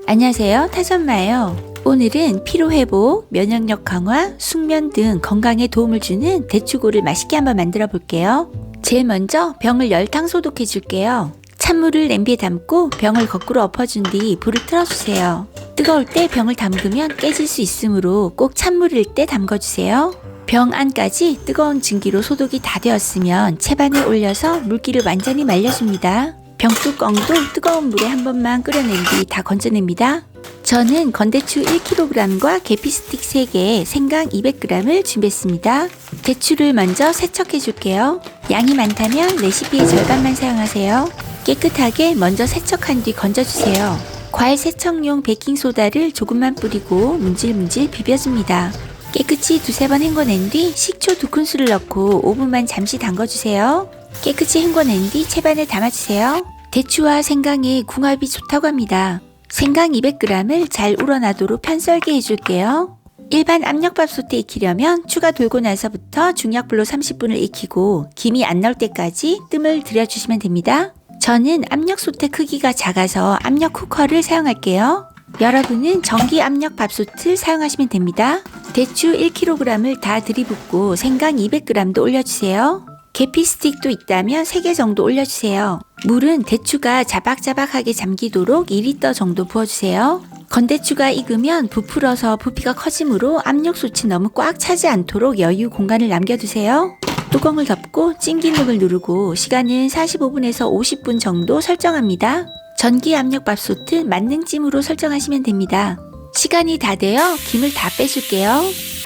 안녕하세요, 타전마예요. 오늘은 피로회복, 면역력 강화, 숙면 등 건강에 도움을 주는 대추고를 맛있게 한번 만들어 볼게요. 제일 먼저 병을 열탕 소독해 줄게요. 찬물을 냄비에 담고 병을 거꾸로 엎어준 뒤 불을 틀어주세요. 뜨거울 때 병을 담그면 깨질 수 있으므로 꼭 찬물일 때 담궈주세요. 병 안까지 뜨거운 증기로 소독이 다 되었으면 채반에 올려서 물기를 완전히 말려줍니다. 병뚜껑도 뜨거운 물에 한 번만 끓여낸 뒤 다 건져냅니다. 저는 건대추 1kg과 계피 스틱 3개, 생강 200g을 준비했습니다. 대추를 먼저 세척해 줄게요. 양이 많다면 레시피의 절반만 사용하세요. 깨끗하게 먼저 세척한 뒤 건져주세요. 과일 세척용 베이킹소다를 조금만 뿌리고 문질문질 비벼줍니다. 깨끗이 두세 번 헹궈낸 뒤 식초 2큰술을 넣고 5분만 잠시 담궈주세요. 깨끗이 헹궈낸 뒤 채반에 담아주세요. 대추와 생강의 궁합이 좋다고 합니다. 생강 200g을 잘 우러나도록 편썰게 해줄게요. 일반 압력밥솥에 익히려면 추가 돌고 나서부터 중약불로 30분을 익히고 김이 안 나올 때까지 뜸을 들여주시면 됩니다. 저는 압력솥의 크기가 작아서 압력 쿠커를 사용할게요. 여러분은 전기 압력밥솥을 사용하시면 됩니다. 대추 1kg을 다 들이붓고 생강 200g도 올려주세요. 계피 스틱도 있다면 3개 정도 올려주세요. 물은 대추가 자박자박하게 잠기도록 2리터 정도 부어주세요. 건대추가 익으면 부풀어서 부피가 커지므로 압력솥이 너무 꽉 차지 않도록 여유 공간을 남겨두세요. 뚜껑을 덮고 찜기능을 누르고 시간은 45분에서 50분 정도 설정합니다. 전기 압력밥솥은 만능찜으로 설정하시면 됩니다. 시간이 다 되어 김을 다 빼줄게요.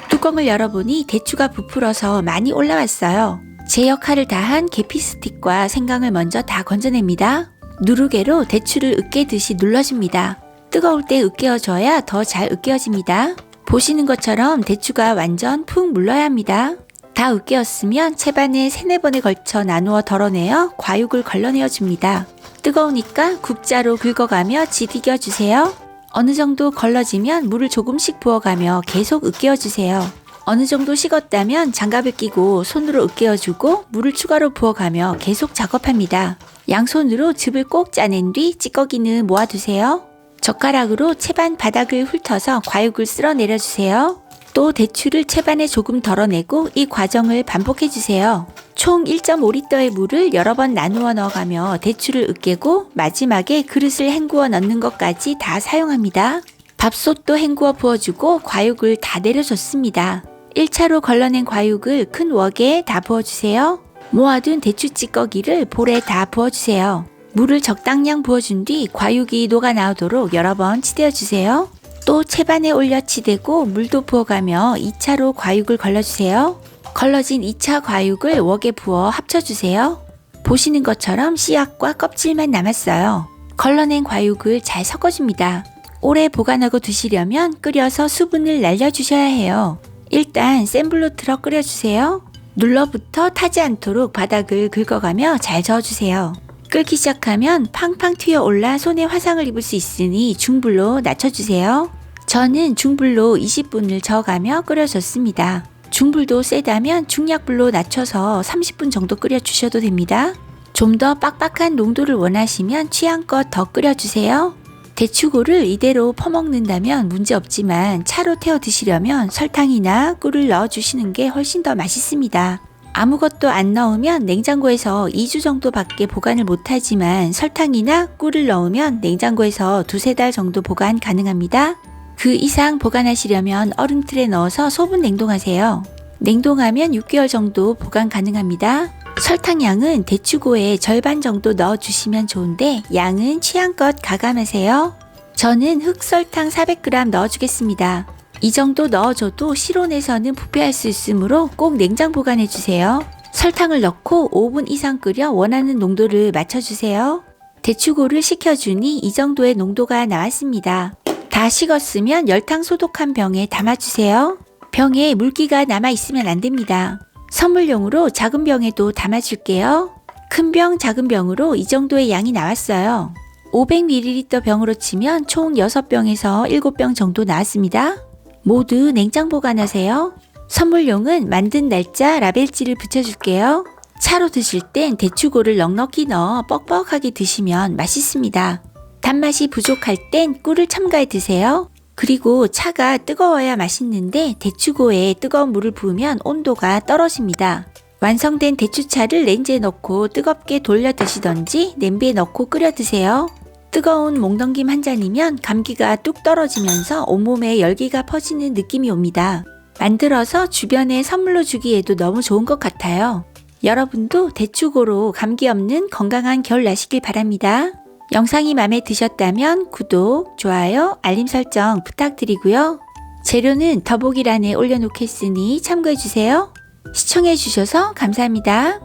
뚜껑을 열어보니 대추가 부풀어서 많이 올라왔어요. 제 역할을 다한 계피 스틱과 생강을 먼저 다 건져냅니다. 누르개로 대추를 으깨듯이 눌러줍니다. 뜨거울 때 으깨어줘야 더 잘 으깨어집니다. 보시는 것처럼 대추가 완전 푹 물러야 합니다. 다 으깨었으면 채반에 3-4번에 걸쳐 나누어 덜어내어 과육을 걸러내어 줍니다. 뜨거우니까 국자로 긁어가며 지디겨주세요. 어느 정도 걸러지면 물을 조금씩 부어가며 계속 으깨어주세요. 어느 정도 식었다면 장갑을 끼고 손으로 으깨어주고 물을 추가로 부어가며 계속 작업합니다. 양손으로 즙을 꼭 짜낸 뒤 찌꺼기는 모아두세요. 젓가락으로 채반 바닥을 훑어서 과육을 쓸어 내려주세요. 또 대추를 채반에 조금 덜어내고 이 과정을 반복해주세요. 총 1.5리터의 물을 여러 번 나누어 넣어가며 대추를 으깨고 마지막에 그릇을 헹구어 넣는 것까지 다 사용합니다. 밥솥도 헹구어 부어주고 과육을 다 내려줬습니다. 1차로 걸러낸 과육을 큰 웍에 다 부어주세요. 모아둔 대추 찌꺼기를 볼에 다 부어주세요. 물을 적당량 부어준 뒤 과육이 녹아 나오도록 여러 번 치대어주세요. 또 채반에 올려 치대고 물도 부어가며 2차로 과육을 걸러주세요. 걸러진 2차 과육을 웍에 부어 합쳐주세요. 보시는 것처럼 씨앗과 껍질만 남았어요. 걸러낸 과육을 잘 섞어줍니다. 오래 보관하고 드시려면 끓여서 수분을 날려주셔야 해요. 일단 센 불로 틀어 끓여주세요. 눌러부터 타지 않도록 바닥을 긁어가며 잘 저어주세요. 끓기 시작하면 팡팡 튀어 올라 손에 화상을 입을 수 있으니 중불로 낮춰주세요. 저는 중불로 20분을 저어가며 끓여줬습니다. 중불도 세다면 중약불로 낮춰서 30분 정도 끓여주셔도 됩니다. 좀 더 빡빡한 농도를 원하시면 취향껏 더 끓여주세요. 대추고를 이대로 퍼먹는다면 문제없지만 차로 태워 드시려면 설탕이나 꿀을 넣어주시는 게 훨씬 더 맛있습니다. 아무것도 안 넣으면 냉장고에서 2주 정도밖에 보관을 못하지만 설탕이나 꿀을 넣으면 냉장고에서 2-3달 정도 보관 가능합니다. 그 이상 보관하시려면 얼음틀에 넣어서 소분 냉동하세요. 냉동하면 6개월 정도 보관 가능합니다. 설탕 양은 대추고의 절반 정도 넣어주시면 좋은데 양은 취향껏 가감하세요. 저는 흑설탕 400g 넣어주겠습니다. 이 정도 넣어줘도 실온에서는 부패할 수 있으므로 꼭 냉장 보관해주세요. 설탕을 넣고 5분 이상 끓여 원하는 농도를 맞춰주세요. 대추고를 식혀주니 이 정도의 농도가 나왔습니다. 다 식었으면 열탕 소독한 병에 담아주세요. 병에 물기가 남아있으면 안됩니다. 선물용으로 작은 병에도 담아줄게요. 큰 병, 작은 병으로 이 정도의 양이 나왔어요. 500ml 병으로 치면 총 6병에서 7병 정도 나왔습니다. 모두 냉장 보관하세요. 선물용은 만든 날짜 라벨지를 붙여줄게요. 차로 드실 땐 대추고를 넉넉히 넣어 뻑뻑하게 드시면 맛있습니다. 단맛이 부족할 땐 꿀을 첨가해 드세요. 그리고 차가 뜨거워야 맛있는데 대추고에 뜨거운 물을 부으면 온도가 떨어집니다. 완성된 대추차를 렌즈에 넣고 뜨겁게 돌려 드시던지 냄비에 넣고 끓여 드세요. 뜨거운 목넘김 한 잔이면 감기가 뚝 떨어지면서 온몸에 열기가 퍼지는 느낌이 옵니다. 만들어서 주변에 선물로 주기에도 너무 좋은 것 같아요. 여러분도 대추고로 감기 없는 건강한 겨울 나시길 바랍니다. 영상이 마음에 드셨다면 구독, 좋아요, 알림 설정 부탁드리고요. 재료는 더보기란에 올려놓겠으니 참고해주세요. 시청해주셔서 감사합니다.